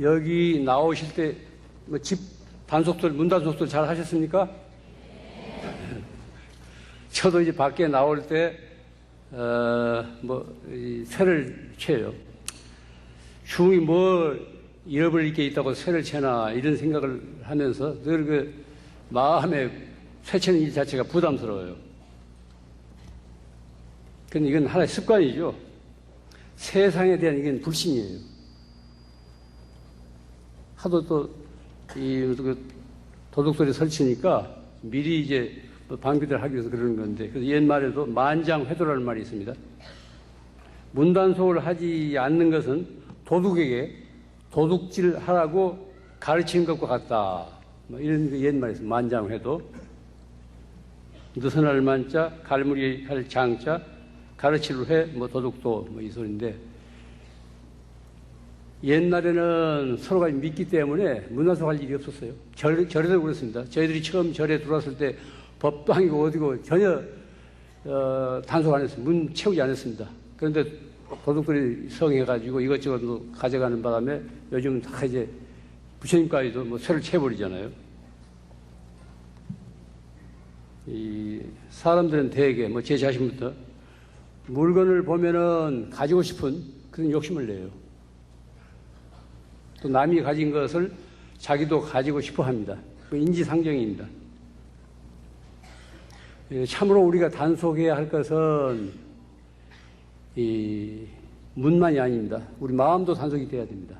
여기 나오실 때 뭐 집 단속들, 문 단속들 잘 하셨습니까? 저도 이제 밖에 나올 때, 새를 채요. 중이 뭐 잃어버릴 게 있다고 새를 채나 이런 생각을 하면서 늘 그 마음에 새 채는 일 자체가 부담스러워요. 근데 이건 하나의 습관이죠. 세상에 대한 이건 불신이에요. 하도 또 도둑소리 설치니까 미리 이제 방비들 하기 위해서 그러는 건데, 그래서 옛말에도 만장회도라는 말이 있습니다. 문단속을 하지 않는 것은 도둑에게 도둑질 하라고 가르치는 것과 같다. 뭐 이런 옛말이 있습니다. 만장회도. 느슨할 만자, 갈무리 할 장자, 가르치를 해, 도둑도, 이 소리인데, 옛날에는 서로가 믿기 때문에 문단속할 일이 없었어요. 절에도 그렇습니다. 저희들이 처음 절에 들어왔을 때 법도 아니고 어디고 전혀 단속 안 했어요. 문 채우지 않았습니다. 그런데 도둑들이 성해가지고 이것저것 가져가는 바람에 요즘 다 이제 부처님까지도 새를 채워버리잖아요. 이 사람들은 대개 제 자신부터 물건을 보면은 가지고 싶은 그런 욕심을 내요. 또 남이 가진 것을 자기도 가지고 싶어 합니다. 그 인지상정입니다. 참으로 우리가 단속해야 할 것은 이 문만이 아닙니다. 우리 마음도 단속이 돼야 됩니다.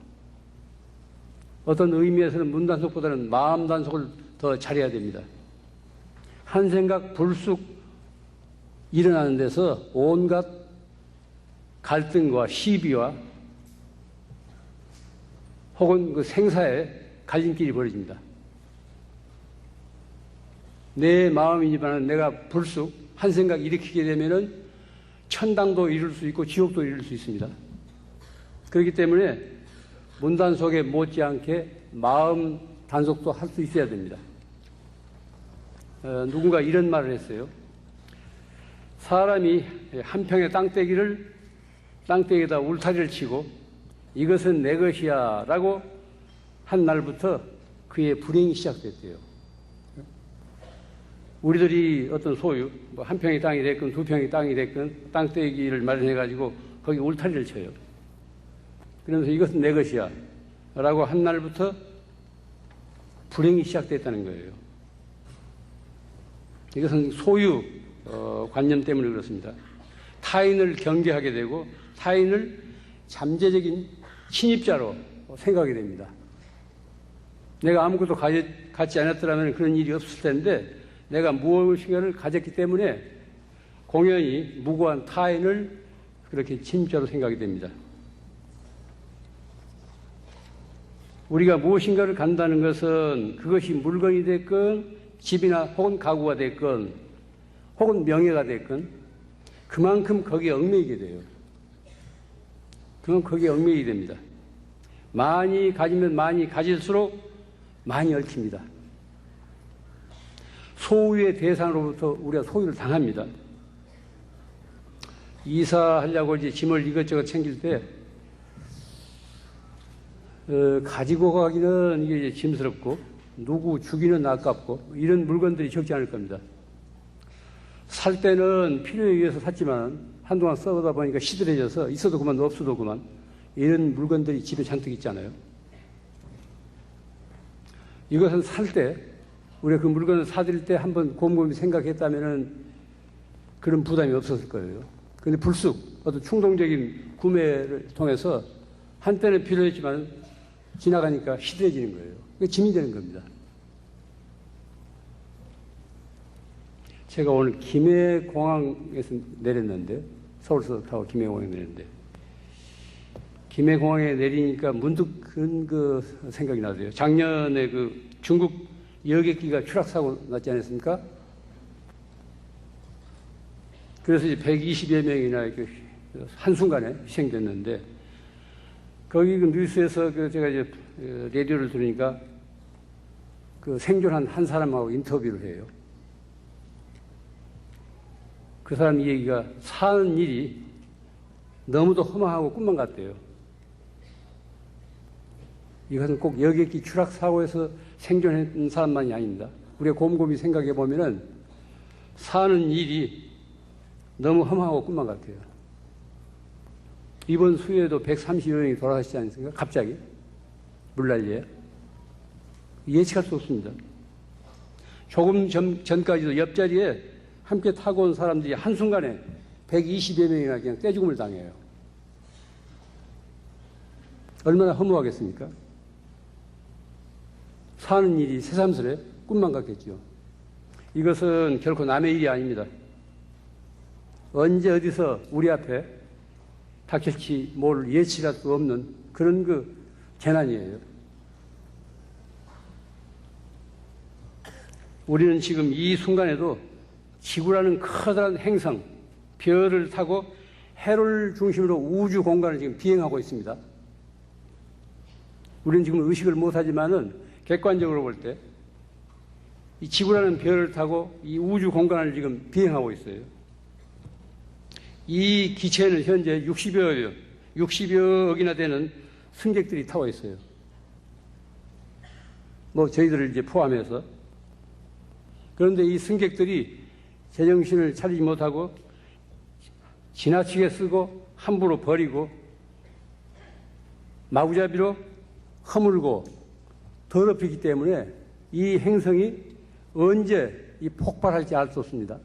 어떤 의미에서는 문 단속보다는 마음 단속을 더 잘해야 됩니다. 한 생각 불쑥 일어나는 데서 온갖 갈등과 시비와 혹은 그 생사에 갈림길이 벌어집니다. 내 마음이지만 내가 불쑥 한 생각 일으키게 되면은 천당도 이룰 수 있고 지옥도 이룰 수 있습니다. 그렇기 때문에 문단속에 못지않게 마음 단속도 할 수 있어야 됩니다. 누군가 이런 말을 했어요. 사람이 한 평의 땅대기에다 울타리를 치고 이것은 내 것이야 라고 한 날부터 그의 불행이 시작됐대요. 우리들이 어떤 소유, 한 평의 땅이 됐건 두 평의 땅이 됐건 땅대기를 마련해가지고 거기 울타리를 쳐요. 그러면서 이것은 내 것이야 라고 한 날부터 불행이 시작됐다는 거예요. 이것은 소유 관념 때문에 그렇습니다. 타인을 경계하게 되고 타인을 잠재적인 침입자로 생각하게 됩니다. 내가 아무것도 갖지 않았더라면 그런 일이 없을 텐데 내가 무엇인가를 가졌기 때문에 공연히 무고한 타인을 그렇게 침입자로 생각하게 됩니다. 우리가 무엇인가를 간다는 것은 그것이 물건이 됐건 집이나 혹은 가구가 됐건 혹은 명예가 됐건 그만큼 거기에 얽매이게 돼요. 그럼 거기에 얽매이게 됩니다. 많이 가지면 많이 가질수록 많이 얽힙니다. 소유의 대상으로부터 우리가 소유를 당합니다. 이사하려고 이제 짐을 이것저것 챙길 때 가지고 가기는 이게 이제 짐스럽고 누구 주기는 아깝고 이런 물건들이 적지 않을 겁니다. 살 때는 필요에 의해서 샀지만 한동안 써보다 보니까 시들해져서 있어도 그만 없어도 그만 이런 물건들이 집에 잔뜩 있잖아요. 이것은 살 때 우리가 그 물건을 사들일 때 한번 곰곰이 생각했다면은 그런 부담이 없었을 거예요. 그런데 불쑥 어떤 충동적인 구매를 통해서 한때는 필요했지만 지나가니까 시들해지는 거예요. 그게 짐이 되는 겁니다. 제가 오늘 김해공항에서 내렸는데 서울에서 타고 김해공항에 내렸는데 김해공항에 내리니까 문득 그 생각이 나더라고요. 작년에 그 중국 여객기가 추락사고 났지 않았습니까? 그래서 이제 120여 명이나 한순간에 희생됐는데 거기 그 뉴스에서 제가 이제 라디오를 들으니까 그 생존한 한 사람하고 인터뷰를 해요. 그 사람 얘기가 사는 일이 너무도 허망하고 꿈만 같대요. 이것은 꼭 여객기 추락 사고에서 생존한 사람만이 아닙니다. 우리가 곰곰이 생각해 보면은 사는 일이 너무 험하고 꿈만 같아요. 이번 수해에도 130여 명이 돌아가시지 않습니까? 갑자기 물난리에 예측할 수 없습니다. 조금 전까지도 옆자리에 함께 타고 온 사람들이 한순간에 120여 명이나 그냥 떼죽음을 당해요. 얼마나 허무하겠습니까? 사는 일이 새삼스레 꿈만 같겠죠. 이것은 결코 남의 일이 아닙니다. 언제 어디서 우리 앞에 닥칠지 뭘 예측할 수 없는 그런 그 재난이에요. 우리는 지금 이 순간에도 지구라는 커다란 행성, 별을 타고 해를 중심으로 우주 공간을 지금 비행하고 있습니다. 우리는 지금 의식을 못하지만은 객관적으로 볼 때 이 지구라는 별을 타고 이 우주 공간을 지금 비행하고 있어요. 이 기체에는 현재 60여 억이나 되는 승객들이 타고 있어요. 뭐 저희들을 이제 포함해서. 그런데 이 승객들이 제정신을 차리지 못하고 지나치게 쓰고 함부로 버리고 마구잡이로 허물고 더럽히기 때문에 이 행성이 언제 이 폭발할지 알 수 없습니다.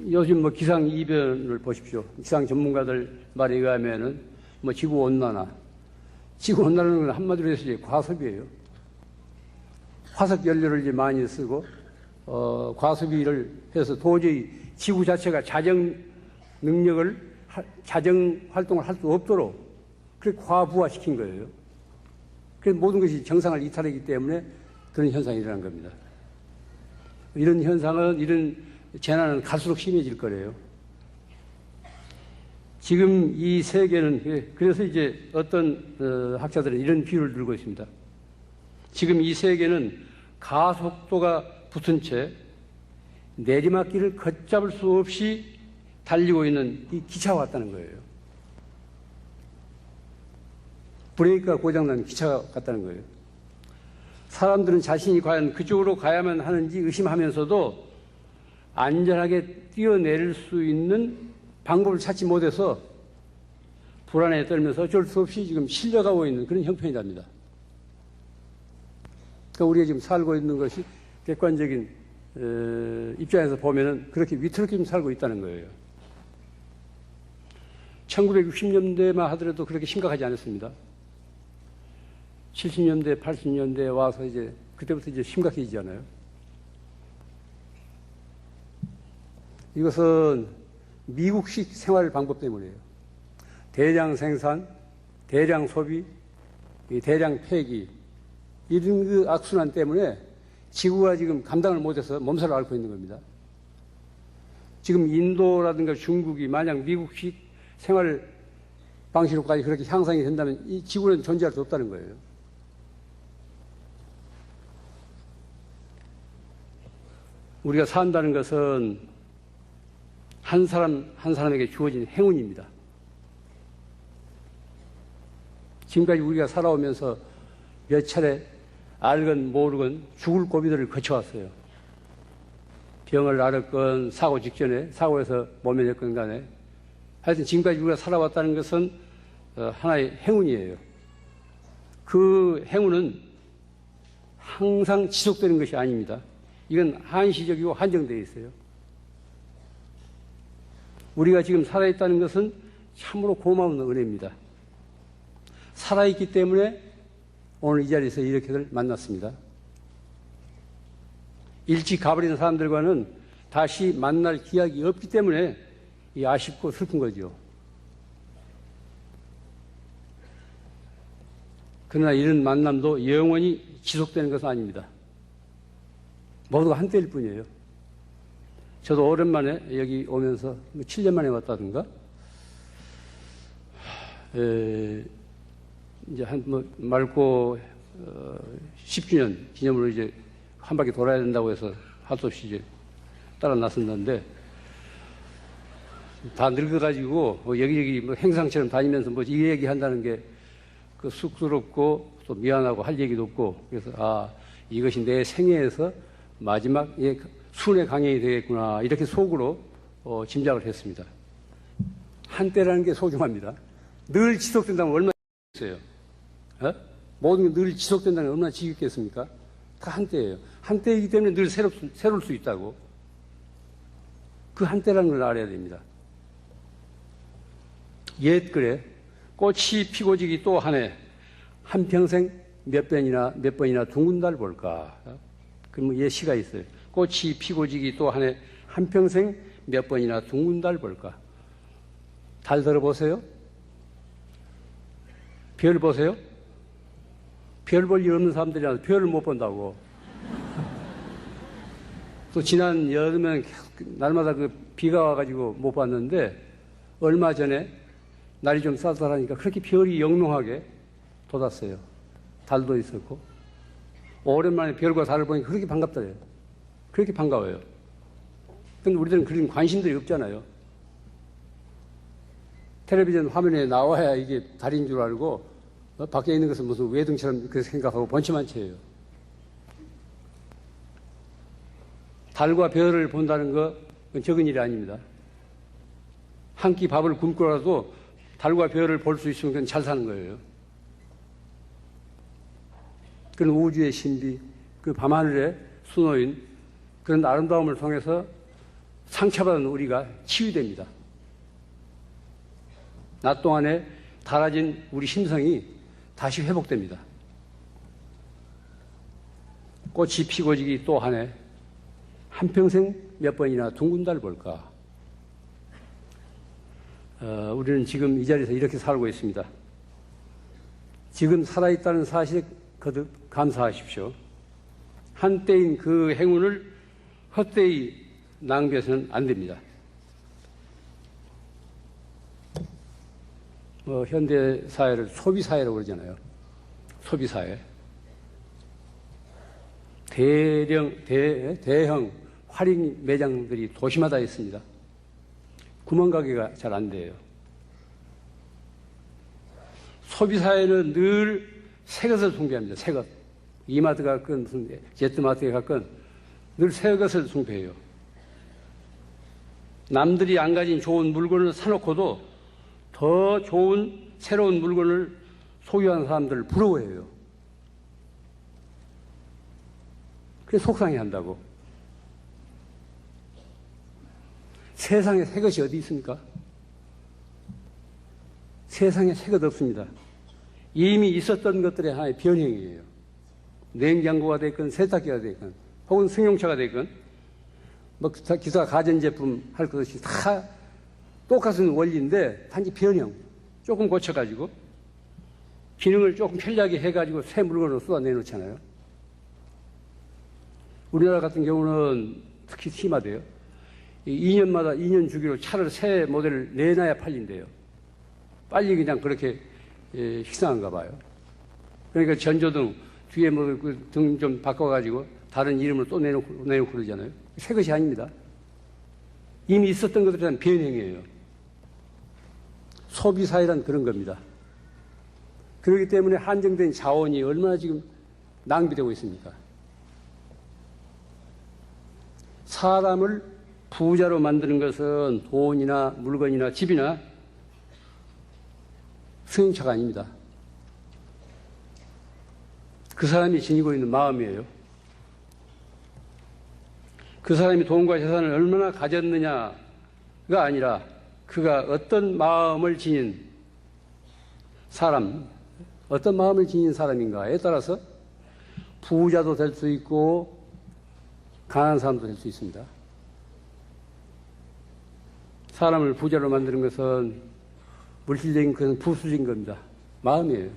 요즘 뭐 기상 이변을 보십시오. 기상 전문가들 말에 의하면은 뭐 지구 온난화는 건 한마디로 해서 이제 과습이에요. 화석 연료를 이제 많이 쓰고 과습을 해서 도저히 지구 자체가 자정 활동을 할 수 없도록 그렇게 과부하시킨 거예요. 그래서 모든 것이 정상을 이탈하기 때문에 그런 현상이 일어난 겁니다. 이런 현상은, 이런 재난은 갈수록 심해질 거래요. 지금 이 세계는, 그래서 이제 어떤 학자들은 이런 비유를 들고 있습니다. 지금 이 세계는 가속도가 붙은 채 내리막길을 걷잡을 수 없이 달리고 있는 이 기차와 같다는 거예요. 브레이크가 고장난 기차가 같다는 거예요. 사람들은 자신이 과연 그쪽으로 가야만 하는지 의심하면서도 안전하게 뛰어내릴 수 있는 방법을 찾지 못해서 불안에 떨면서 어쩔 수 없이 지금 실려가고 있는 그런 형편이랍니다. 그러니까 우리가 지금 살고 있는 것이 객관적인 입장에서 보면은 그렇게 위태롭게 좀 살고 있다는 거예요. 1960년대만 하더라도 그렇게 심각하지 않았습니다. 70년대, 80년대에 와서 이제 그때부터 이제 심각해지잖아요. 이것은 미국식 생활 방법 때문이에요. 대량 생산, 대량 소비, 대량 폐기, 이런 그 악순환 때문에 지구가 지금 감당을 못해서 몸살을 앓고 있는 겁니다. 지금 인도라든가 중국이 만약 미국식 생활 방식으로까지 그렇게 향상이 된다면 이 지구는 존재할 수 없다는 거예요. 우리가 산다는 것은 한 사람 한 사람에게 주어진 행운입니다. 지금까지 우리가 살아오면서 몇 차례 알건 모르건 죽을 고비들을 거쳐왔어요. 병을 앓았건 사고 직전에 사고에서 모면했건 간에 하여튼 지금까지 우리가 살아왔다는 것은 하나의 행운이에요. 그 행운은 항상 지속되는 것이 아닙니다. 이건 한시적이고 한정되어 있어요. 우리가 지금 살아있다는 것은 참으로 고마운 은혜입니다. 살아있기 때문에 오늘 이 자리에서 이렇게들 만났습니다. 일찍 가버리는 사람들과는 다시 만날 기약이 없기 때문에 이 아쉽고 슬픈 거죠. 그러나 이런 만남도 영원히 지속되는 것은 아닙니다. 모두가 한때일 뿐이에요. 저도 오랜만에 여기 오면서 7년 만에 왔다든가 이제 맑고 10주년 기념으로 이제 한 바퀴 돌아야 된다고 해서 할 수 없이 이제 따라 나섰는데 다 늙어가지고 여기저기 뭐 행상처럼 다니면서 뭐 이 얘기 한다는 게 그 쑥스럽고 또 미안하고 할 얘기도 없고 그래서 이것이 내 생애에서 마지막 순회 강연이 되겠구나 이렇게 속으로 짐작을 했습니다. 한때라는 게 소중합니다. 늘 지속된다면 얼마나 있어요? 모든 게 늘 지속된다면 얼마나 지겹겠습니까? 다 한때예요. 한때이기 때문에 늘 새로울 수 있다고. 그 한때라는 걸 알아야 됩니다. 옛 글에 꽃이 피고 지기 또 한 해 한평생 몇 번이나 둥근 달 볼까. 그러면 옛 시가 있어요. 꽃이 피고 지기 또 한 해 한평생 몇 번이나 둥근 달 볼까. 달 들어보세요? 별 보세요? 별 볼 일 없는 사람들이라서 별을 못 본다고. 또 지난 여름엔 날마다 그 비가 와가지고 못 봤는데 얼마 전에 날이 좀 쌀쌀하니까 그렇게 별이 영롱하게 돋았어요. 달도 있었고. 오랜만에 별과 달을 보니까 그렇게 반갑더래요. 그렇게 반가워요. 근데 우리들은 그런 관심들이 없잖아요. 텔레비전 화면에 나와야 이게 달인 줄 알고 밖에 있는 것은 무슨 외등처럼 그렇게 생각하고 번치만치예요. 달과 별을 본다는 건 적은 일이 아닙니다. 한 끼 밥을 굶고라도 달과 별을 볼 수 있으면 그건 잘 사는 거예요. 그런 우주의 신비, 그 밤하늘의 수놓인 그런 아름다움을 통해서 상처받은 우리가 치유됩니다. 낮 동안에 닳아진 우리 심성이 다시 회복됩니다. 꽃이 피고 지기 또 한 해 한평생 몇 번이나 둥근 달 볼까. 우리는 지금 이 자리에서 이렇게 살고 있습니다. 지금 살아있다는 사실에 거듭 감사하십시오. 한때인 그 행운을 헛되이 낭비해서는 안 됩니다. 현대 사회를 소비사회라고 그러잖아요. 소비사회. 대형 할인 매장들이 도시마다 있습니다. 구멍가게가 잘 안 돼요. 소비사회는 늘 새 것을 숭배합니다. 새 것. 이마트 갔건 무슨 제트마트에 갔건 늘 새 것을 숭배해요. 남들이 안 가진 좋은 물건을 사놓고도 더 좋은 새로운 물건을 소유한 사람들을 부러워해요. 그래서 속상해한다고. 세상에 새 것이 어디 있습니까? 세상에 새 것 없습니다. 이미 있었던 것들의 하나의 변형이에요. 냉장고가 됐건 세탁기가 됐건 혹은 승용차가 됐건 뭐 기타 가전제품 할 것 없이 다 똑같은 원리인데 단지 변형 조금 고쳐가지고 기능을 조금 편리하게 해가지고 새 물건으로 쏟아내놓잖아요. 우리나라 같은 경우는 특히 심하대요. 2년마다 2년 주기로 차를 새 모델을 내놔야 팔린대요. 빨리 그냥 그렇게 식상한가 봐요. 그러니까 전조등 뒤에 뭐 등 좀 바꿔가지고 다른 이름을 또 내놓고 그러잖아요. 새 것이 아닙니다. 이미 있었던 것들에 대한 변형이에요. 소비사회란 그런 겁니다. 그렇기 때문에 한정된 자원이 얼마나 지금 낭비되고 있습니까? 사람을 부자로 만드는 것은 돈이나 물건이나 집이나 승용차가 아닙니다. 그 사람이 지니고 있는 마음이에요. 그 사람이 돈과 재산을 얼마나 가졌느냐가 아니라 그가 어떤 마음을 지닌 사람, 어떤 마음을 지닌 사람인가에 따라서 부자도 될 수 있고 가난한 사람도 될 수 있습니다. 사람을 부자로 만드는 것은 물질적인 것은 부수적인 겁니다. 마음이에요.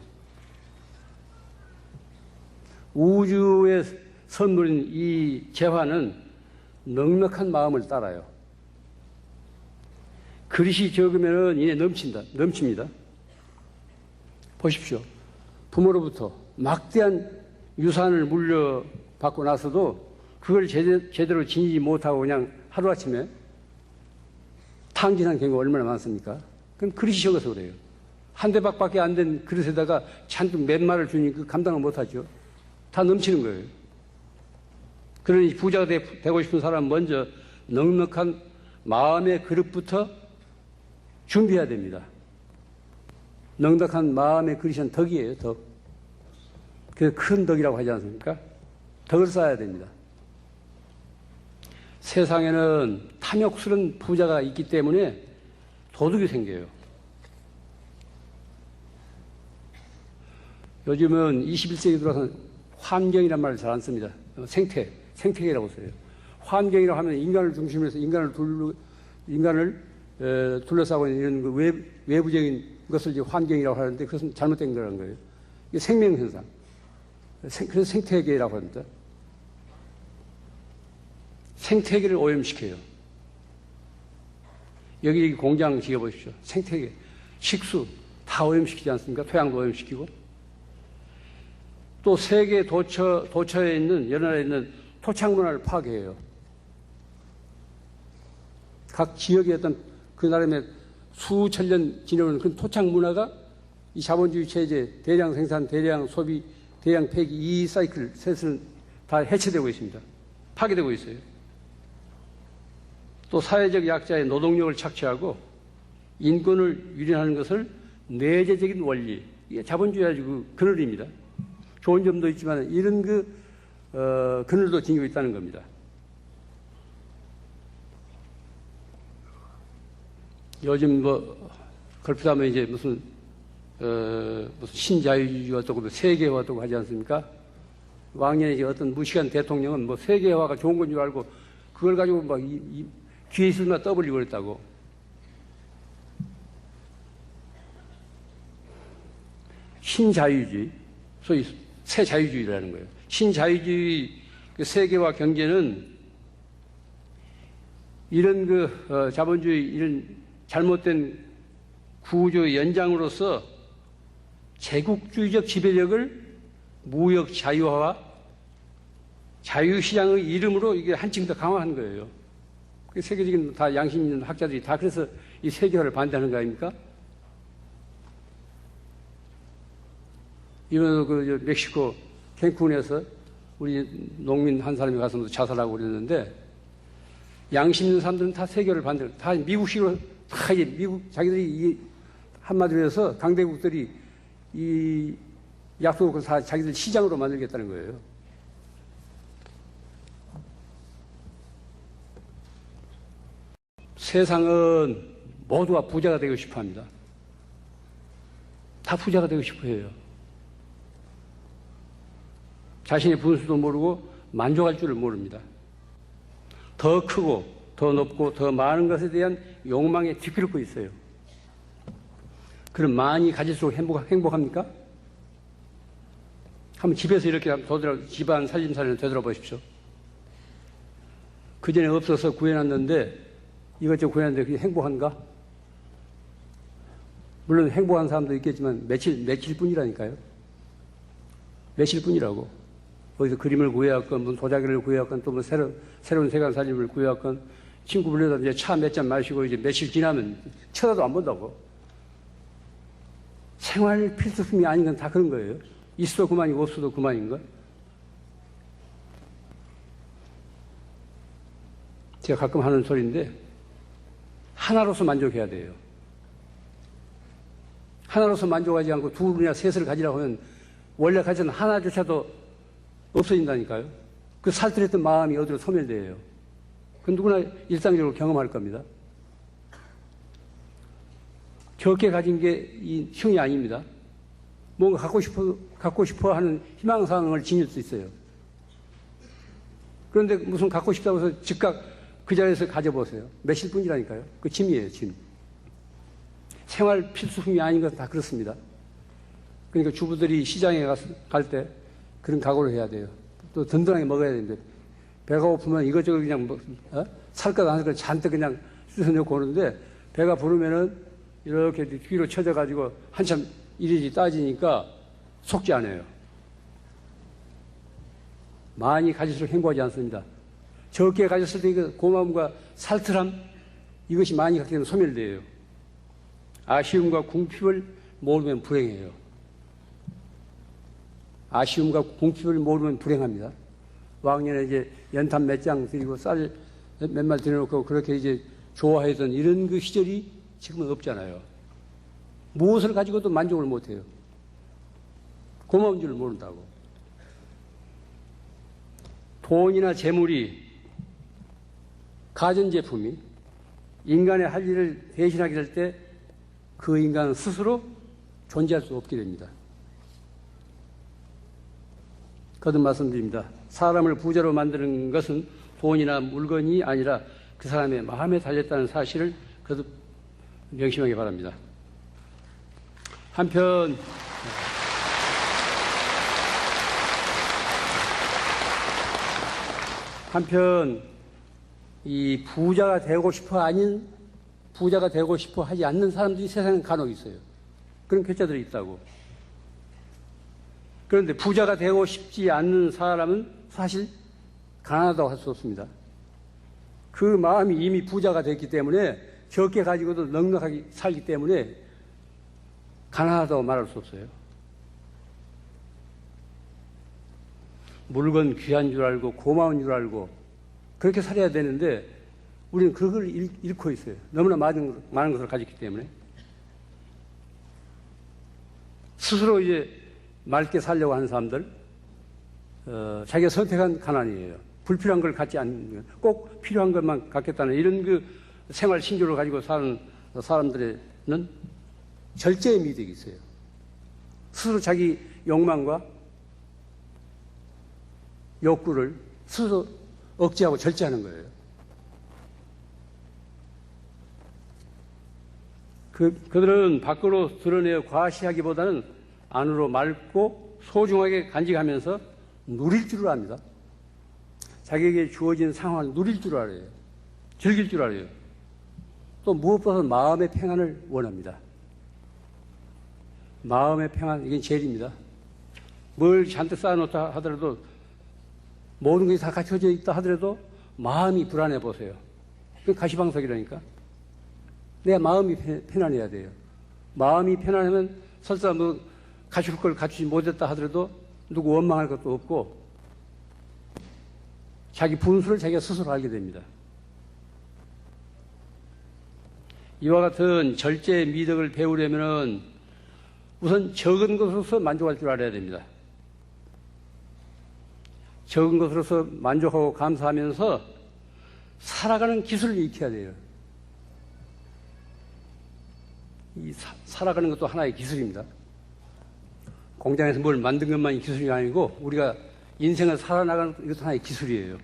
우주의 선물인 이 재화는 넉넉한 마음을 따라요. 그릇이 적으면 이내 넘칩니다. 보십시오. 부모로부터 막대한 유산을 물려받고 나서도 그걸 제대로 지니지 못하고 그냥 하루아침에 탕진한 경우가 얼마나 많습니까? 그건 그릇이 적어서 그래요. 한 대박밖에 안 된 그릇에다가 잔뜩 몇 마를 주니까 감당을 못하죠. 다 넘치는 거예요. 그러니 부자가 되고 싶은 사람은 먼저 넉넉한 마음의 그릇부터 준비해야 됩니다. 넉넉한 마음의 그릇은 덕이에요, 덕. 그래서 큰 덕이라고 하지 않습니까? 덕을 쌓아야 됩니다. 세상에는 탐욕스러운 부자가 있기 때문에 도둑이 생겨요. 요즘은 21세기 들어서 환경이란 말을 잘 안 씁니다. 생태계라고 써요. 환경이라고 하면 인간을 중심으로 해서 인간을 둘러싸고 있는 이런 그 외부적인 것을 이제 환경이라고 하는데 그것은 잘못된 거라는 거예요. 이게 생명현상. 그래서 생태계라고 합니다. 생태계를 오염시켜요. 여기 공장 지어보십시오. 생태계, 식수 다 오염시키지 않습니까? 토양도 오염시키고. 또 세계 도처에 있는 여러 나라에 있는 토착 문화를 파괴해요. 각 지역의 어떤 그 나름의 수천 년 지내오는 그 토착 문화가 이 자본주의 체제, 대량 생산, 대량 소비, 대량 폐기 이 사이클 셋은 다 해체되고 있습니다. 파괴되고 있어요. 또 사회적 약자의 노동력을 착취하고 인권을 유린하는 것을 내재적인 원리, 이게 자본주의 아주 그늘입니다. 좋은 점도 있지만 이런 그늘도 지니고 있다는 겁니다. 요즘 걸핏하면 이제 무슨 신자유주의가 어떻고 세계화 어떻고 하지 않습니까? 왕년에 이제 어떤 무식한 대통령은 세계화가 좋은 건 줄 알고 그걸 가지고 막 귀에 있으면 떠벌리고 그랬다고. 신자유주의, 소위 새 자유주의라는 거예요. 신자유주의 세계화 경제는 이런 자본주의 이런 잘못된 구조의 연장으로서 제국주의적 지배력을 무역 자유화와 자유시장의 이름으로 이게 한층 더 강화한 거예요. 세계적인 다 양심 있는 학자들이 다 그래서 이 세계화를 반대하는 거 아닙니까? 이번 멕시코 캔쿤에서 우리 농민 한 사람이 가서 자살하고 그랬는데 양심 있는 사람들은 다 세계화를 반대해요. 다 미국식으로 다 이제 미국 자기들이 한마디로 해서 강대국들이 이 약속을 다 자기들 시장으로 만들겠다는 거예요. 세상은 모두가 부자가 되고 싶어 합니다. 다 부자가 되고 싶어 해요. 자신의 분수도 모르고 만족할 줄을 모릅니다. 더 크고 더 높고 더 많은 것에 대한 욕망에 뒤떨고 있어요. 그럼 많이 가질수록 행복합니까? 한번 집에서 이렇게 집안 살림살이를 되돌아보십시오. 그 전에 없어서 구해놨는데 이것저것 구해놨는데 그게 행복한가? 물론 행복한 사람도 있겠지만 며칠 뿐이라니까요. 며칠 뿐이라고. 어디서 그림을 구해왔건, 무슨 도자기를 구해왔건, 또 새로운 세상 살림을 구해왔건, 친구 불러다 이제 차 몇 잔 마시고 이제 며칠 지나면 쳐다도 안 본다고. 생활 필수품이 아닌 건 다 그런 거예요. 있어도 그만이고 없어도 그만인 거. 제가 가끔 하는 소리인데 하나로서 만족해야 돼요. 하나로서 만족하지 않고 둘이나 셋을 가지라고 하면 원래 가진 하나조차도 없어진다니까요. 그 살뜰했던 마음이 어디로 소멸돼요. 그건 누구나 일상적으로 경험할 겁니다. 적게 가진 게 이 흉이 아닙니다. 뭔가 갖고 싶어 하는 희망사항을 지닐 수 있어요. 그런데 무슨 갖고 싶다고 해서 즉각 그 자리에서 가져보세요. 며칠 뿐이라니까요. 그 짐이에요, 짐. 생활 필수품이 아닌 것은 다 그렇습니다. 그러니까 주부들이 시장에 갈 때 그런 각오를 해야 돼요. 또 든든하게 먹어야 되는데 배가 고프면 이것저것 그냥 살 것 안 살 것 잔뜩 그냥 쑤셔 넣고 오는데 배가 부르면은 이렇게 뒤로 쳐져가지고 한참 이리지 따지니까 속지 않아요. 많이 가질수록 행복하지 않습니다. 적게 가졌을 때 그 고마움과 살뜰함 이것이 많이 갖게 되면 소멸돼요. 아쉬움과 궁핍을 모르면 불행해요. 아쉬움과 궁핍을 모르면 불행합니다. 왕년에 이제 연탄 몇 장 드리고 쌀 몇 말 드려놓고 그렇게 이제 좋아하던 이런 그 시절이 지금은 없잖아요. 무엇을 가지고도 만족을 못해요. 고마운 줄 모른다고. 돈이나 재물이, 가전제품이 인간의 할 일을 대신하게 될 때 그 인간은 스스로 존재할 수 없게 됩니다. 거듭 말씀드립니다. 사람을 부자로 만드는 것은 돈이나 물건이 아니라 그 사람의 마음에 달렸다는 사실을 거듭 명심하기 바랍니다. 한편 이 부자가 되고 싶어 하지 않는 사람들이 세상에 간혹 있어요. 그런 괴짜들이 있다고. 그런데 부자가 되고 싶지 않는 사람은 사실 가난하다고 할 수 없습니다. 그 마음이 이미 부자가 됐기 때문에 적게 가지고도 넉넉하게 살기 때문에 가난하다고 말할 수 없어요. 물건 귀한 줄 알고 고마운 줄 알고 그렇게 살아야 되는데 우리는 그걸 잃고 있어요. 너무나 많은 것을 가졌기 때문에. 스스로 이제 맑게 살려고 하는 사람들, 자기가 선택한 가난이에요. 불필요한 걸 갖지 않는, 꼭 필요한 것만 갖겠다는 이런 그 생활 신조를 가지고 사는 사람들에는 절제의 미덕이 있어요. 스스로 자기 욕망과 욕구를 스스로 억제하고 절제하는 거예요. 그들은 밖으로 드러내어 과시하기보다는 안으로 맑고 소중하게 간직하면서 누릴 줄을 압니다. 자기에게 주어진 상황을 누릴 줄 알아요. 즐길 줄 알아요. 또 무엇보다 마음의 평안을 원합니다. 마음의 평안, 이게 제일입니다. 뭘 잔뜩 쌓아놓다 하더라도 모든 것이 다 갖춰져 있다 하더라도 마음이 불안해 보세요. 그게 가시방석이라니까. 내 마음이 편안해야 돼요. 마음이 편안하면 설사 뭐 갖출 걸 갖추지 못했다 하더라도 누구 원망할 것도 없고 자기 분수를 자기가 스스로 알게 됩니다. 이와 같은 절제의 미덕을 배우려면 우선 적은 것으로서 만족할 줄 알아야 됩니다. 적은 것으로서 만족하고 감사하면서 살아가는 기술을 익혀야 돼요. 이 살아가는 것도 하나의 기술입니다. 공장에서 뭘 만든 것만이 기술이 아니고 우리가 인생을 살아나가는 이것도 하나의 기술이에요.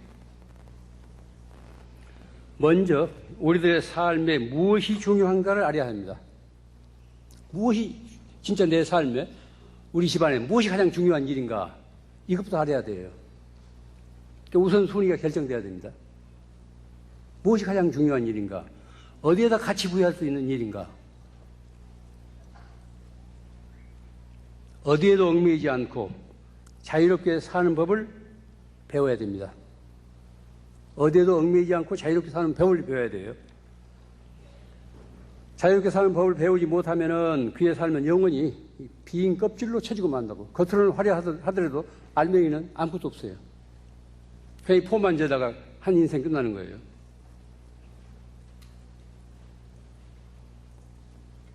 먼저 우리들의 삶에 무엇이 중요한가를 알아야 합니다. 무엇이 진짜 내 삶에 우리 집안에 무엇이 가장 중요한 일인가 이것부터 알아야 돼요. 우선순위가 결정돼야 됩니다. 무엇이 가장 중요한 일인가? 어디에다 가치 부여할 수 있는 일인가? 어디에도 얽매이지 않고 자유롭게 사는 법을 배워야 됩니다. 어디에도 얽매이지 않고 자유롭게 사는 법을 배워야 돼요. 자유롭게 사는 법을 배우지 못하면은 그의 삶은 영원히 빈 껍질로 쳐지고 만다고. 겉으로는 화려하더라도 알맹이는 아무것도 없어요. 괜히 포만 재다가 한 인생 끝나는 거예요.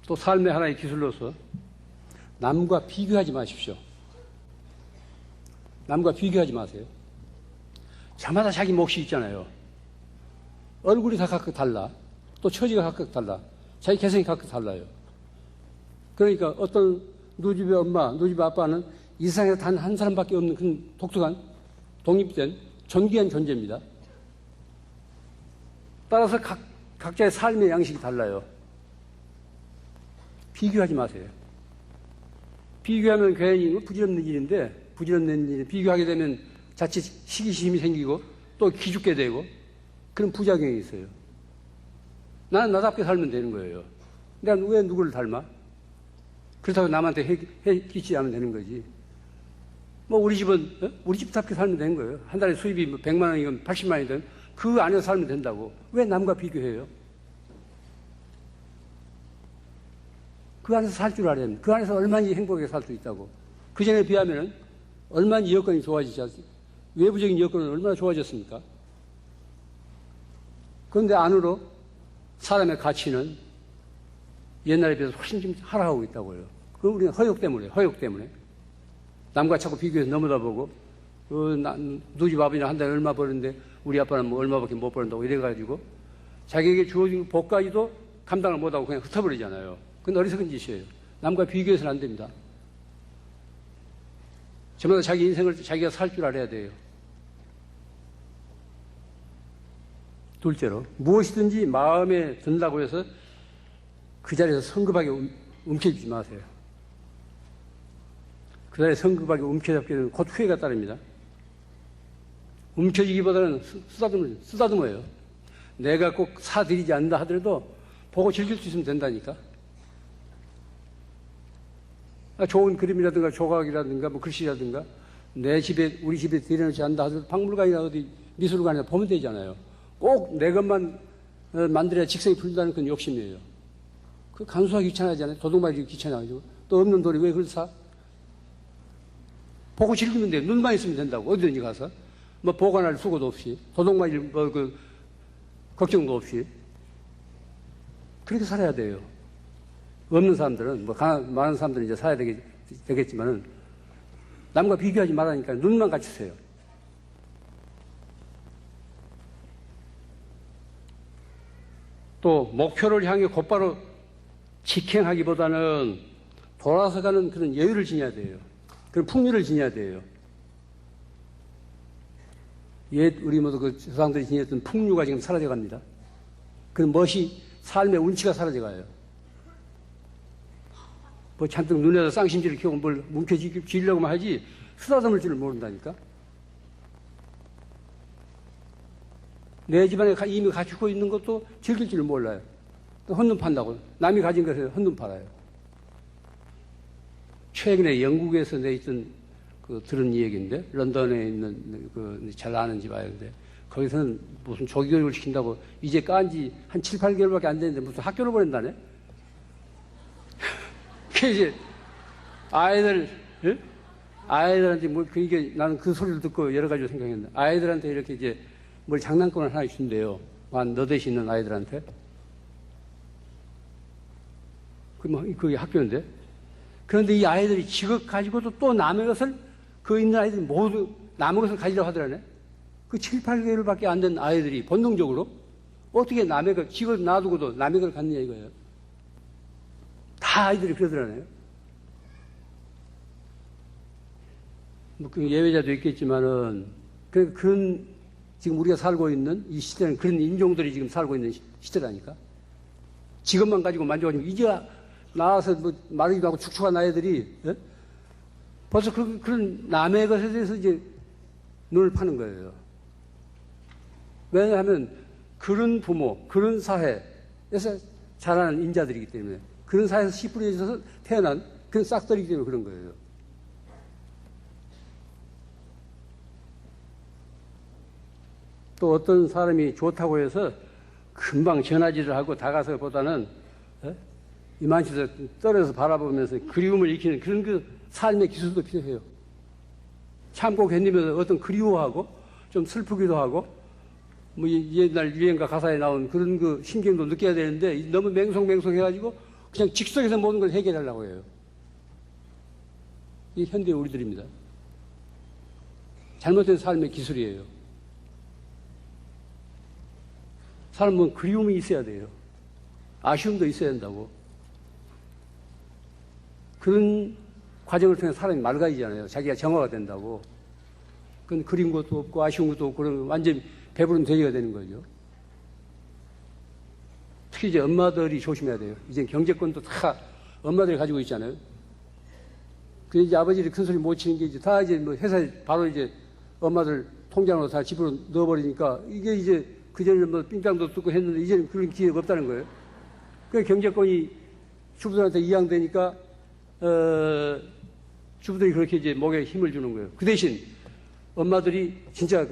또 삶의 하나의 기술로서 남과 비교하지 마십시오. 남과 비교하지 마세요. 저마다 자기 몫이 있잖아요. 얼굴이 다 각각 달라. 또 처지가 각각 달라. 자기 개성이 각각 달라요. 그러니까 어떤 누집의 엄마, 누집의 아빠는 이 세상에 단 한 사람밖에 없는 그런 독특한 독립된 존귀한 존재입니다. 따라서 각자의 삶의 양식이 달라요. 비교하지 마세요. 비교하면 괜히 부질없는 일인데 부질없는 일 비교하게 되면 자칫 시기심이 생기고 또 기죽게 되고 그런 부작용이 있어요. 나는 나답게 살면 되는 거예요. 내가 왜 누구를 닮아? 그렇다고 남한테 끼치지 않으면 되는 거지. 뭐 우리 집은 우리 집답게 살면 되는 거예요. 한 달에 수입이 100만 원이건 80만 원이든 그 안에서 살면 된다고. 왜 남과 비교해요? 그 안에서 살 줄 알아야 합니다. 그 안에서 얼마나 행복하게 살 수 있다고. 그 전에 비하면 얼마나 여건이 좋아지지 않습니까? 외부적인 여건은 얼마나 좋아졌습니까? 그런데 안으로 사람의 가치는 옛날에 비해서 훨씬 좀 하락하고 있다고요. 그건 우리는 허욕 때문에. 남과 자꾸 비교해서 넘어다 보고, 누구 집 아버지는 한 달에 얼마 버는데 우리 아빠는 뭐 얼마밖에 못 버는다고 이래가지고 자기에게 주어진 복까지도 감당을 못하고 그냥 흩어버리잖아요. 그건 어리석은 짓이에요. 남과 비교해서는 안 됩니다. 저마다 자기 인생을 자기가 살 줄 알아야 돼요. 둘째로, 무엇이든지 마음에 든다고 해서 그 자리에서 성급하게 움켜쥐지 마세요. 그 자리에 성급하게 움켜잡게 되면 곧 후회가 따릅니다. 움켜쥐기보다는 쓰다듬어요. 내가 꼭 사드리지 않는다 하더라도 보고 즐길 수 있으면 된다니까. 좋은 그림이라든가 조각이라든가 뭐 글씨라든가 내 집에, 우리 집에 들여놓지 않는다 하더라도 박물관이나 어디 미술관이나 보면 되잖아요. 꼭 내 것만 만들어야 직성이 풀린다는 건 욕심이에요. 그 간수하기 귀찮아하잖아요. 도둑맞기 귀찮아가지고. 또 없는 돈이 왜 그걸 사? 보고 즐기면 돼요. 눈만 있으면 된다고. 어디든지 가서. 뭐 보관할 수고도 없이. 도둑맞을 걱정도 없이. 그렇게 살아야 돼요. 없는 사람들은, 많은 사람들은 이제 사야 되겠지만은, 남과 비교하지 말라니까 눈만 갖추세요. 또, 목표를 향해 곧바로 직행하기보다는 돌아서 가는 그런 여유를 지녀야 돼요. 그런 풍류를 지녀야 돼요. 옛 우리 모두 그 조상들이 지녔던 풍류가 지금 사라져 갑니다. 그런 멋이, 삶의 운치가 사라져 가요. 뭐 잔뜩 눈에다 쌍심지를 켜고 뭘 뭉켜쥐려고만 하지 쓰다듬을 줄을 모른다니까. 내 집안에 이미 갖추고 있는 것도 즐길 줄을 몰라요. 또 헌눈 판다고. 남이 가진 것에 헌눈 팔아요. 최근에 영국에서 들은 이 얘기인데, 런던에 있는 잘 아는 집 아이인데, 거기서는 무슨 조기교육을 시킨다고 이제 깐 지 한 7, 8개월밖에 안 됐는데 무슨 학교를 보낸다네? 그 이제 아이들한테 이게 나는 그 소리를 듣고 여러 가지로 생각했는데, 아이들한테 이렇게 이제 뭘 장난감을 하나 준대요. 너 대신 있는 아이들한테. 그게 학교인데. 그런데 이 아이들이 지금 가지고도 또 남의 것을, 그 있는 아이들이 모두 남의 것을 가지려고 하더라네. 그 7, 8개월밖에 안 된 아이들이 본능적으로 어떻게 남의 것, 지금 놔두고도 남의 걸 갖느냐 이거예요. 다 아이들이 그러더라네요. 그 예외자도 있겠지만은, 그런, 지금 우리가 살고 있는 이 시대는 그런 인종들이 지금 살고 있는 시대라니까. 지금만 가지고 만족하지, 이제 나와서 마르기도 하고 축축한 아이들이, 벌써 그런 남의 것에 대해서 이제 눈을 파는 거예요. 왜냐하면 그런 부모, 그런 사회에서 자라는 인자들이기 때문에, 그런 사회에서 씨 뿌려져서 태어난 그런 싹들이기 때문에 그런 거예요. 또 어떤 사람이 좋다고 해서 금방 전화질을 하고 다가서 보다는 이만치서 떨어져서 바라보면서 그리움을 익히는 그런 그 삶의 기술도 필요해요. 참고 견디면서 어떤 그리워하고 좀 슬프기도 하고 뭐 옛날 유행가 가사에 나온 그런 그 심경도 느껴야 되는데 너무 맹송맹송해가지고 그냥 즉석에서 모든 걸 해결하려고 해요. 이게 현대 우리들입니다. 잘못된 삶의 기술이에요. 사람은 그리움이 있어야 돼요. 아쉬움도 있어야 된다고. 그런 과정을 통해 사람이 맑아지잖아요. 자기가 정화가 된다고. 그건 그린 것도 없고 아쉬운 것도 없고 그런 완전 배부른 돼지가 되는 거죠. 특히 이제 엄마들이 조심해야 돼요. 이제 경제권도 다 엄마들이 가지고 있잖아요. 그 이제 아버지들이 큰 소리 못 치는 게 이제 다 이제 뭐 회사에 바로 이제 엄마들 통장으로 다 집으로 넣어버리니까 이게 이제 그전에는 뭐 삥땅도 뜯고 했는데 이제는 그런 기회가 없다는 거예요. 그 경제권이 주부들한테 이양되니까 주부들이 그렇게 이제 목에 힘을 주는 거예요. 그 대신 엄마들이 진짜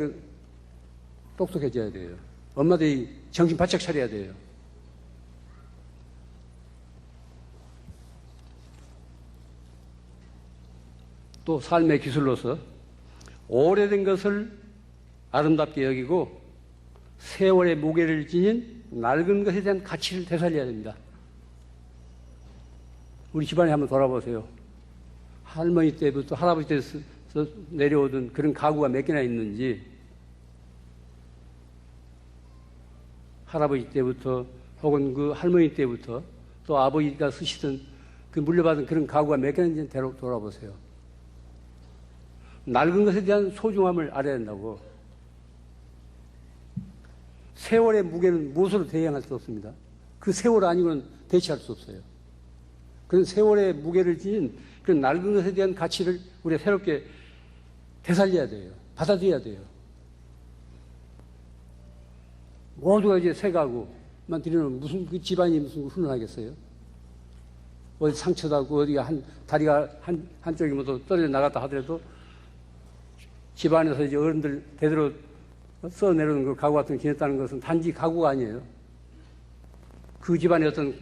똑똑해져야 돼요. 엄마들이 정신 바짝 차려야 돼요. 또 삶의 기술로서 오래된 것을 아름답게 여기고 세월의 무게를 지닌 낡은 것에 대한 가치를 되살려야 됩니다. 우리 집안에 한번 돌아보세요. 할머니 때부터 할아버지 때부터 내려오던 그런 가구가 몇 개나 있는지, 할아버지 때부터 혹은 그 할머니 때부터 또 아버지가 쓰시던 그 물려받은 그런 가구가 몇 개나 있는지 돌아보세요. 낡은 것에 대한 소중함을 알아야 된다고. 세월의 무게는 무엇으로 대응할 수 없습니다. 그 세월 아니고는 대체할 수 없어요. 그런 세월의 무게를 지닌 그런 낡은 것에 대한 가치를 우리가 새롭게 되살려야 돼요. 받아들여야 돼요. 모두가 이제 새 가구만 들이는 무슨 그 집안이 무슨 훈훈하겠어요? 어디 상처나고 어디가 다리가 한쪽이 모두 떨어져 나갔다 하더라도 집안에서 이제 어른들 대대로 써내려오는 그 가구 같은 거 지냈다는 것은 단지 가구가 아니에요. 그 집안의 어떤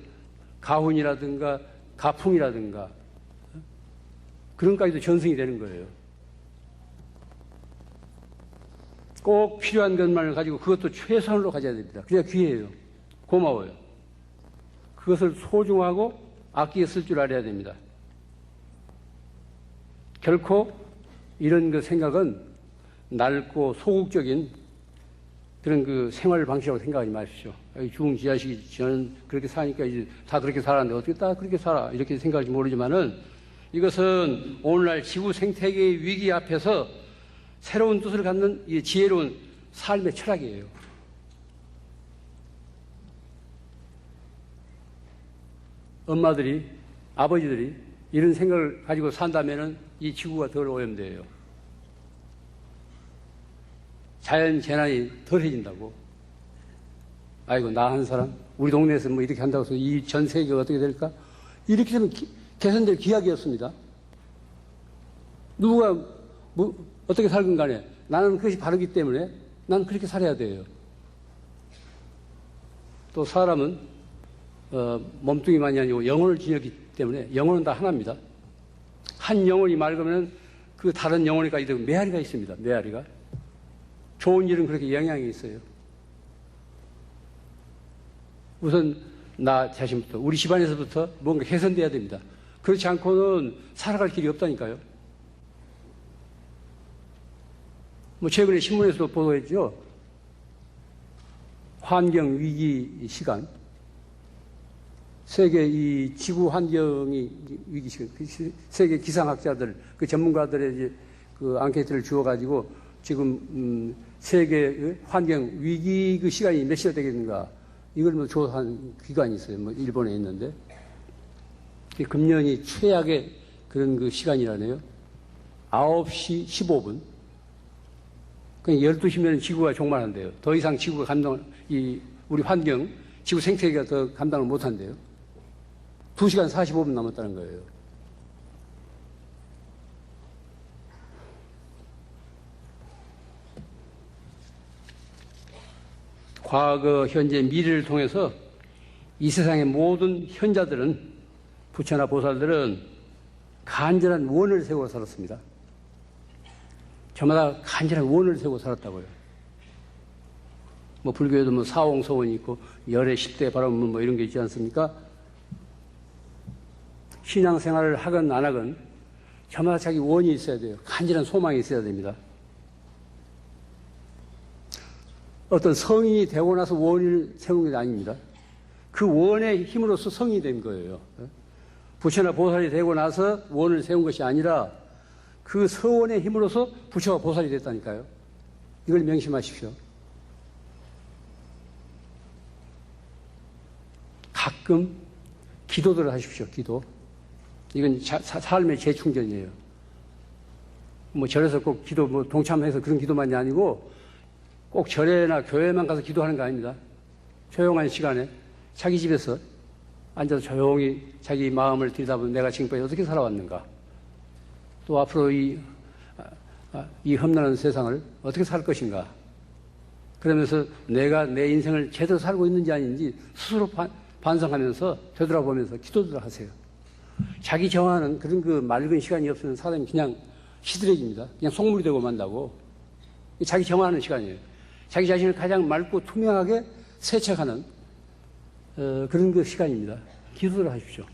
가훈이라든가 가풍이라든가 그런 까지도 전승이 되는 거예요. 꼭 필요한 것만을 가지고 그것도 최선으로 가져야 됩니다. 그래야 귀해요. 고마워요. 그것을 소중하고 아끼게 쓸 줄 알아야 됩니다. 결코 이런 그 생각은 낡고 소극적인 그런 그 생활 방식이라고 생각하지 마십시오. 중지자식이 저는 그렇게 사니까 이제 다 그렇게 살았는데 어떻게 다 그렇게 살아 이렇게 생각할지 모르지만은 이것은 오늘날 지구 생태계의 위기 앞에서 새로운 뜻을 갖는 이 지혜로운 삶의 철학이에요. 엄마들이, 아버지들이 이런 생각을 가지고 산다면은 이 지구가 덜 오염돼요. 자연 재난이 덜해진다고. 아이고, 나 한 사람, 우리 동네에서 뭐 이렇게 한다고 해서 이 전 세계가 어떻게 될까? 이렇게 되면 개선될 기약이었습니다. 누구가 뭐 어떻게 살건 간에 나는 그것이 바르기 때문에 나는 그렇게 살아야 돼요. 또 사람은 몸뚱이만이 아니고 영혼을 지녔기 때문에 영혼은 다 하나입니다. 한 영혼이 맑으면 그 다른 영혼에까지 메아리가 있습니다. 메아리가. 좋은 일은 그렇게 영향이 있어요. 우선 나 자신부터, 우리 집안에서부터 뭔가 개선돼야 됩니다. 그렇지 않고는 살아갈 길이 없다니까요. 뭐 최근에 신문에서도 보도했죠. 환경 위기 시간, 세계 이 지구 환경이 위기 시간, 세계 기상학자들, 그 전문가들의 이제 그 앙케이트를 주어가지고 지금 세계 환경 위기 그 시간이 몇 시가 되겠는가 이걸 뭐 조사한 기관이 있어요. 뭐 일본에 있는데 금년이 최악의 그런 그 시간이라네요. 9시 15분. 그냥 12시면 지구가 종말한대요. 더 이상 지구가 우리 환경, 지구 생태계가 더 감당을 못한대요. 2시간 45분 남았다는 거예요. 과거, 현재, 미래를 통해서 이 세상의 모든 현자들은, 부처나 보살들은 간절한 원을 세우고 살았습니다. 저마다 간절한 원을 세우고 살았다고요. 뭐 불교에도 뭐 사홍서원이 있고 열의 10대 바라보면 뭐 이런 게 있지 않습니까? 신앙생활을 하건 안 하건 저마다 자기 원이 있어야 돼요. 간절한 소망이 있어야 됩니다. 어떤 성인이 되고 나서 원을 세우는 게 아닙니다. 그 원의 힘으로써 성인이 된 거예요. 부처나 보살이 되고 나서 원을 세운 것이 아니라 그 서원의 힘으로서 부처와 보살이 됐다니까요. 이걸 명심하십시오. 가끔 기도들을 하십시오. 기도. 이건 삶의 재충전이에요. 뭐 절에서 꼭 기도 뭐 동참해서 그런 기도만이 아니고 꼭 절에나 교회만 가서 기도하는 거 아닙니다. 조용한 시간에 자기 집에서 앉아서 조용히 자기 마음을 들여다보면 내가 지금까지 어떻게 살아왔는가, 또 앞으로 이 험난한 세상을 어떻게 살 것인가, 그러면서 내가 내 인생을 제대로 살고 있는지 아닌지 스스로 반성하면서 되돌아보면서 기도를 하세요. 자기 정하는 그런 그 맑은 시간이 없으면 사람이 그냥 시들해집니다. 그냥 속물이 되고 만다고. 자기 정화하는 시간이에요. 자기 자신을 가장 맑고 투명하게 세척하는 그런 그 시간입니다. 기도를 하십시오.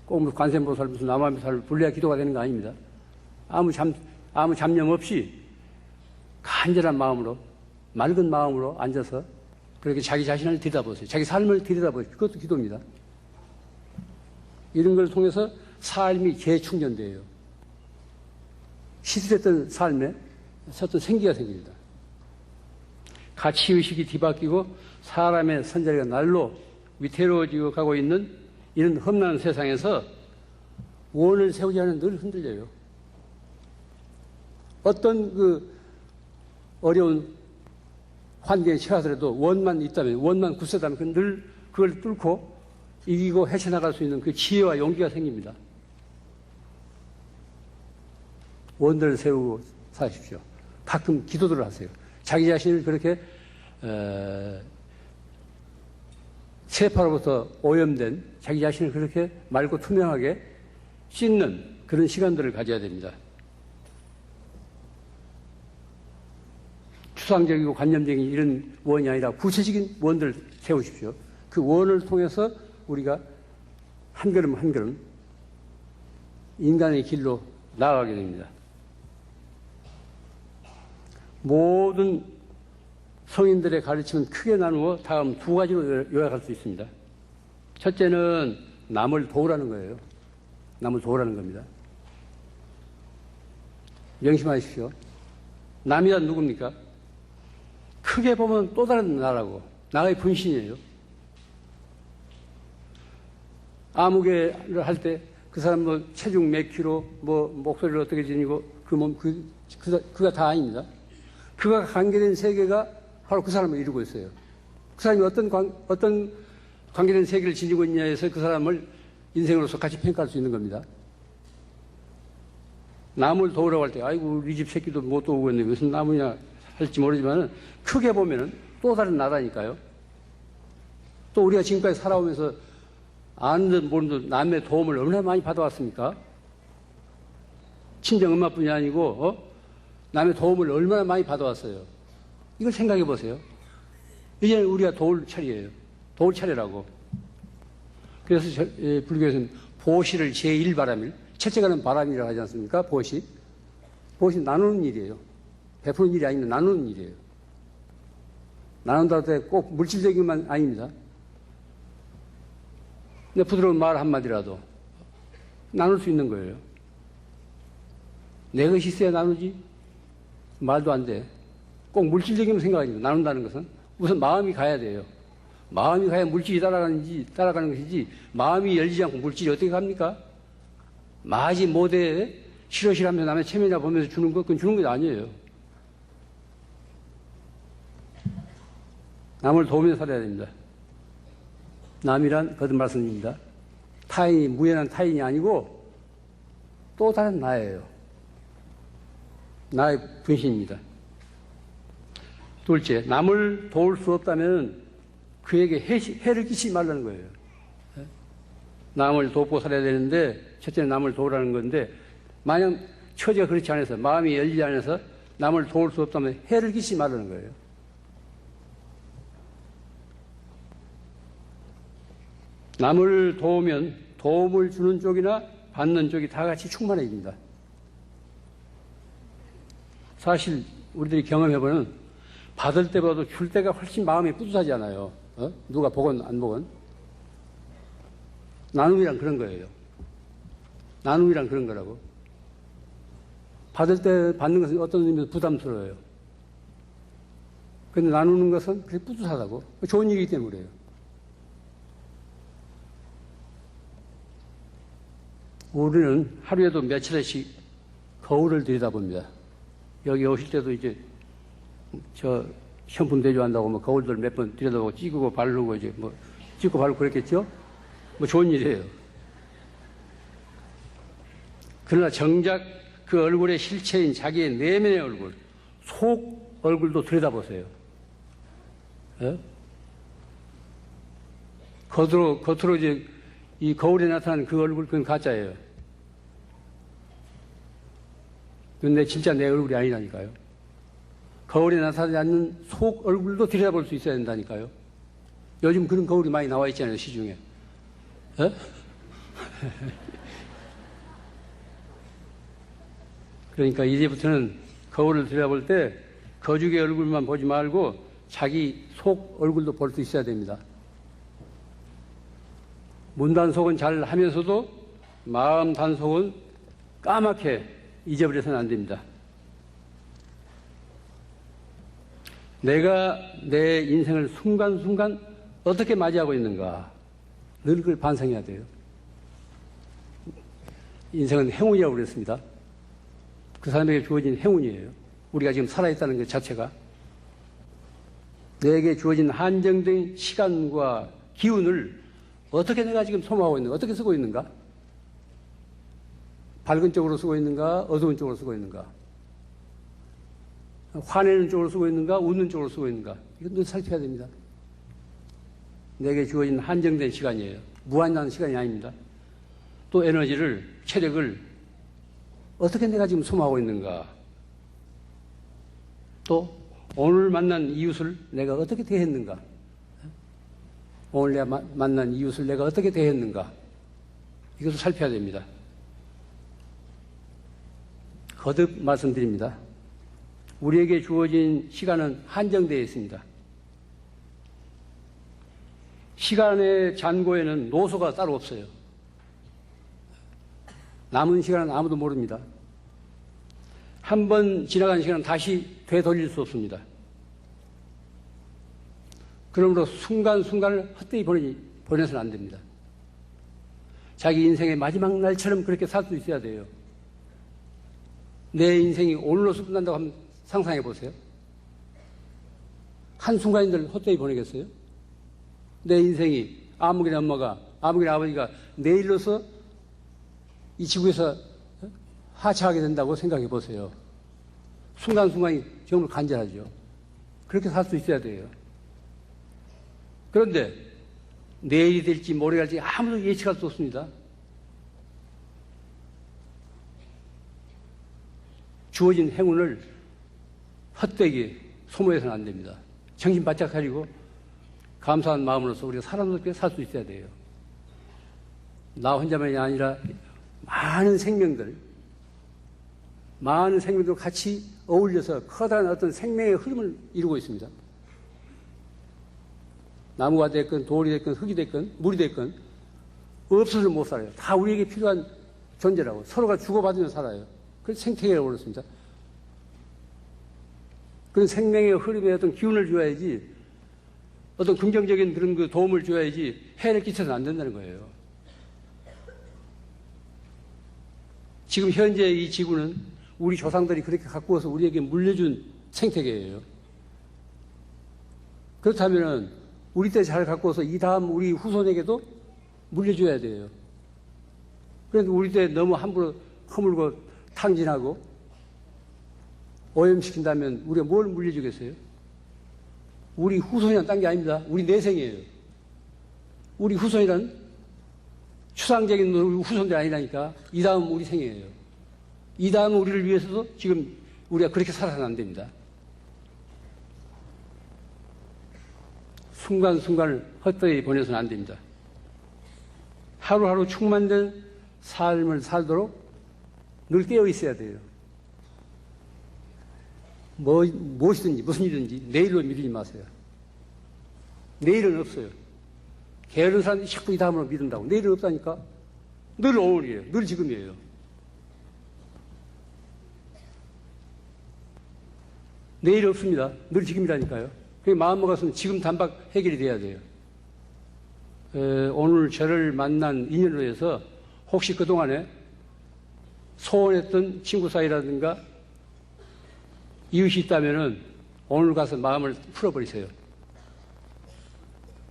꼭 관세음보살 무슨 남아미사를 불러야 기도가 되는 거 아닙니다. 아무 잡념 없이 간절한 마음으로 맑은 마음으로 앉아서 그렇게 자기 자신을 들여다보세요. 자기 삶을 들여다보세요. 그것도 기도입니다. 이런 걸 통해서 삶이 재충전돼요. 시들했던 삶에 어떤 생기가 생깁니다. 가치의식이 뒤바뀌고 사람의 선자리가 날로 위태로워지고 가고 있는 이런 험난한 세상에서 원을 세우지 않으면 늘 흔들려요. 어떤 그 어려운 환경에 처하더라도 원만 있다면, 원만 굳세다면 늘 그걸 뚫고 이기고 헤쳐나갈 수 있는 그 지혜와 용기가 생깁니다. 원들을 세우고 사십시오. 가끔 기도들을 하세요. 자기 자신을 그렇게 세파로부터 오염된 자기 자신을 그렇게 맑고 투명하게 씻는 그런 시간들을 가져야 됩니다. 추상적이고 관념적인 이런 원이 아니라 구체적인 원들을 세우십시오. 그 원을 통해서 우리가 한 걸음 한 걸음 인간의 길로 나아가게 됩니다. 모든 성인들의 가르침은 크게 나누어 다음 두 가지로 요약할 수 있습니다. 첫째는 남을 도우라는 거예요. 남을 도우라는 겁니다. 명심하십시오. 남이란 누굽니까? 크게 보면 또 다른 나라고, 나의 분신이에요. 아무개를 할 때 그 사람 뭐 체중 몇 킬로, 뭐 목소리를 어떻게 지니고 그 몸, 그가 다 아닙니다. 그가 관계된 세계가 바로 그 사람을 이루고 있어요. 그 사람이 어떤 관계된 세계를 지니고 있냐에서 그 사람을 인생으로서 같이 평가할 수 있는 겁니다. 남을 도우라고 할 때, 아이고, 우리 집 새끼도 못 도우고 있는데 무슨 나무냐 할지 모르지만 크게 보면은 또 다른 나라니까요. 또 우리가 지금까지 살아오면서 아는 듯 모르는 듯 남의 도움을 얼마나 많이 받아왔습니까? 친정 엄마뿐이 아니고 남의 도움을 얼마나 많이 받아왔어요. 이걸 생각해 보세요. 이제는 우리가 도울 차례예요. 도울 차례라고. 그래서 불교에서는 보시를 제1바람일, 첫째가는 바람이라고 하지 않습니까? 보시. 보시는 나누는 일이에요. 베푸는 일이 아닙니다. 나누는 일이에요. 나눈다고 해서 꼭 물질적인 것만 아닙니다. 근데 부드러운 말 한마디라도 나눌 수 있는 거예요. 내 것이 있어야 나누지? 말도 안 돼. 꼭 물질적인 생각이 나눈다는 것은 우선 마음이 가야 돼요. 마음이 가야 물질이 따라가는 것이지, 마음이 열리지 않고 물질이 어떻게 갑니까? 마지 못해 싫어하면서 남의 체면이나 보면서 주는 것, 그건 주는 게 아니에요. 남을 도우면서 살아야 됩니다. 남이란 거듭 말씀입니다. 타인이 무연한 타인이 아니고 또 다른 나예요. 나의 분신입니다. 둘째, 남을 도울 수 없다면 그에게 해를 끼치지 말라는 거예요. 남을 돕고 살아야 되는데 첫째는 남을 도우라는 건데, 만약 처지가 그렇지 않아서, 마음이 열리지 않아서 남을 도울 수 없다면 해를 끼치지 말라는 거예요. 남을 도우면 도움을 주는 쪽이나 받는 쪽이 다 같이 충만해집니다. 사실 우리들이 경험해보면 받을 때보다도 줄 때가 훨씬 마음이 뿌듯하지 않아요. 누가 보건 안 보건. 나눔이란 그런 거예요. 나눔이란 그런 거라고. 받을 때 받는 것은 어떤 의미에서 부담스러워요. 그런데 나누는 것은 그렇게 뿌듯하다고. 좋은 일이기 때문에 그래요. 우리는 하루에도 며칠씩 거울을 들여다봅니다. 여기 오실 때도 이제 저 현품 대조한다고 뭐 거울들 몇 번 들여다보고 찍고 바르고 이제 뭐 찍고 바르고 그랬겠죠? 뭐 좋은 일이에요. 그러나 정작 그 얼굴의 실체인 자기의 내면의 얼굴, 속 얼굴도 들여다보세요. 예? 겉으로 이제 이 거울에 나타나는 그 얼굴, 그건 가짜예요. 이건 진짜 내 얼굴이 아니라니까요. 거울에 나타나지 않는 속 얼굴도 들여다볼 수 있어야 된다니까요. 요즘 그런 거울이 많이 나와 있잖아요, 시중에. 어? 그러니까 이제부터는 거울을 들여다볼 때 거죽의 얼굴만 보지 말고 자기 속 얼굴도 볼 수 있어야 됩니다. 문단속은 잘 하면서도 마음 단속은 까맣게 잊어버려서는 안 됩니다. 내가 내 인생을 순간순간 어떻게 맞이하고 있는가, 늘 그걸 반성해야 돼요. 인생은 행운이라고 그랬습니다. 그 사람에게 주어진 행운이에요. 우리가 지금 살아있다는 것 자체가. 내게 주어진 한정된 시간과 기운을 어떻게 내가 지금 소모하고 있는가, 어떻게 쓰고 있는가? 밝은 쪽으로 쓰고 있는가, 어두운 쪽으로 쓰고 있는가? 화내는 쪽으로 쓰고 있는가, 웃는 쪽으로 쓰고 있는가? 이건 늘 살펴야 됩니다. 내게 주어진 한정된 시간이에요. 무한한 시간이 아닙니다. 또 에너지를, 체력을 어떻게 내가 지금 소모하고 있는가? 또 오늘 만난 이웃을 내가 어떻게 대했는가? 오늘 내가 만난 이웃을 내가 어떻게 대했는가? 이것을 살펴야 됩니다. 거듭 말씀드립니다. 우리에게 주어진 시간은 한정되어 있습니다. 시간의 잔고에는 노소가 따로 없어요. 남은 시간은 아무도 모릅니다. 한 번 지나간 시간은 다시 되돌릴 수 없습니다. 그러므로 순간순간을 헛되이 보내서는 안 됩니다. 자기 인생의 마지막 날처럼 그렇게 살 수 있어야 돼요. 내 인생이 오늘로서 끝난다고 한번 상상해 보세요. 한순간인들 헛되이 보내겠어요? 내 인생이 아무개나 엄마가, 아무개나 아버지가 내일로서 이 지구에서 하차하게 된다고 생각해 보세요. 순간순간이 정말 간절하죠. 그렇게 살 수 있어야 돼요. 그런데 내일이 될지 모레가 될지 아무도 예측할 수 없습니다. 주어진 행운을 헛되게 소모해서는 안 됩니다. 정신 바짝 차리고 감사한 마음으로서 우리가 사람답게 살 수 있어야 돼요. 나 혼자만이 아니라 많은 생명들 같이 어울려서 커다란 어떤 생명의 흐름을 이루고 있습니다. 나무가 됐건 돌이 됐건 흙이 됐건 물이 됐건 없어서 못 살아요. 다 우리에게 필요한 존재라고. 서로가 주고받으며 살아요. 그래서 생태계라고 그렇습니다. 그런 생명의 흐름에 어떤 기운을 줘야지, 어떤 긍정적인 그런 그 도움을 줘야지 해를 끼쳐서는 안 된다는 거예요. 지금 현재 이 지구는 우리 조상들이 그렇게 갖고 와서 우리에게 물려준 생태계예요. 그렇다면 우리 때 잘 갖고 와서 이 다음 우리 후손에게도 물려줘야 돼요. 그런데 우리 때 너무 함부로 허물고 탕진하고 오염시킨다면 우리가 뭘 물려주겠어요? 우리 후손이란 딴 게 아닙니다. 우리 내생이에요. 우리 후손이란 추상적인 우리 후손들이 아니라니까. 이 다음 우리 생이에요. 이 다음 우리를 위해서도 지금 우리가 그렇게 살아서는 안 됩니다. 순간순간을 헛되이 보내서는 안 됩니다. 하루하루 충만된 삶을 살도록 늘 깨어 있어야 돼요. 무엇이든지 무슨 일이든지 내일로 미루지 마세요. 내일은 없어요. 게으른 사람들이 자꾸 이 다음으로 미룬다고. 내일은 없다니까. 늘 오늘이에요. 늘 지금이에요. 내일 없습니다. 늘 지금이라니까요. 마음 먹었으면 지금 단박 해결이 돼야 돼요. 오늘 저를 만난 인연으로 해서 혹시 그동안에 소원했던 친구 사이라든가 이웃이 있다면은 오늘 가서 마음을 풀어버리세요.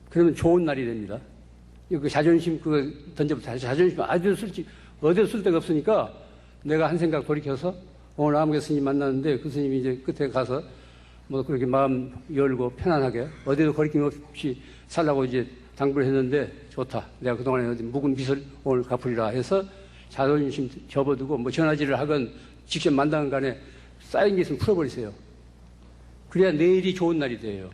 그러면 좋은 날이 됩니다. 그 자존심, 그거 던져부터 자존심 어디서 쓸 데가 없으니까 내가 한 생각 돌이켜서 오늘 아무개 스님 만났는데 그 스님이 이제 끝에 가서 뭐 그렇게 마음 열고 편안하게 어디도 거리낌 없이 살라고 이제 당부를 했는데 좋다. 내가 그동안에 어디 묵은 빚을 오늘 갚으리라 해서 자존심 접어두고 뭐 전화질을 하건 직접 만나는 간에 쌓인 게 있으면 풀어버리세요. 그래야 내일이 좋은 날이 돼요.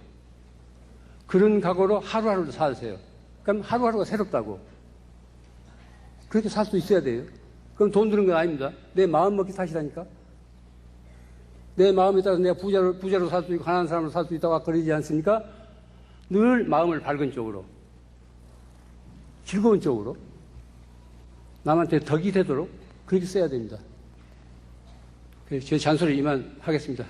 그런 각오로 하루하루를 사세요. 그럼 하루하루가 새롭다고. 그렇게 살 수 있어야 돼요. 그럼 돈 드는 건 아닙니다. 내 마음 먹기 사시라니까. 내 마음에 따라서 내가 부자로 살 수 있고 가난한 사람으로 살 수 있다고 그러지 않습니까? 늘 마음을 밝은 쪽으로, 즐거운 쪽으로, 남한테 덕이 되도록 그렇게 써야 됩니다. 제 잔소리 이만 하겠습니다.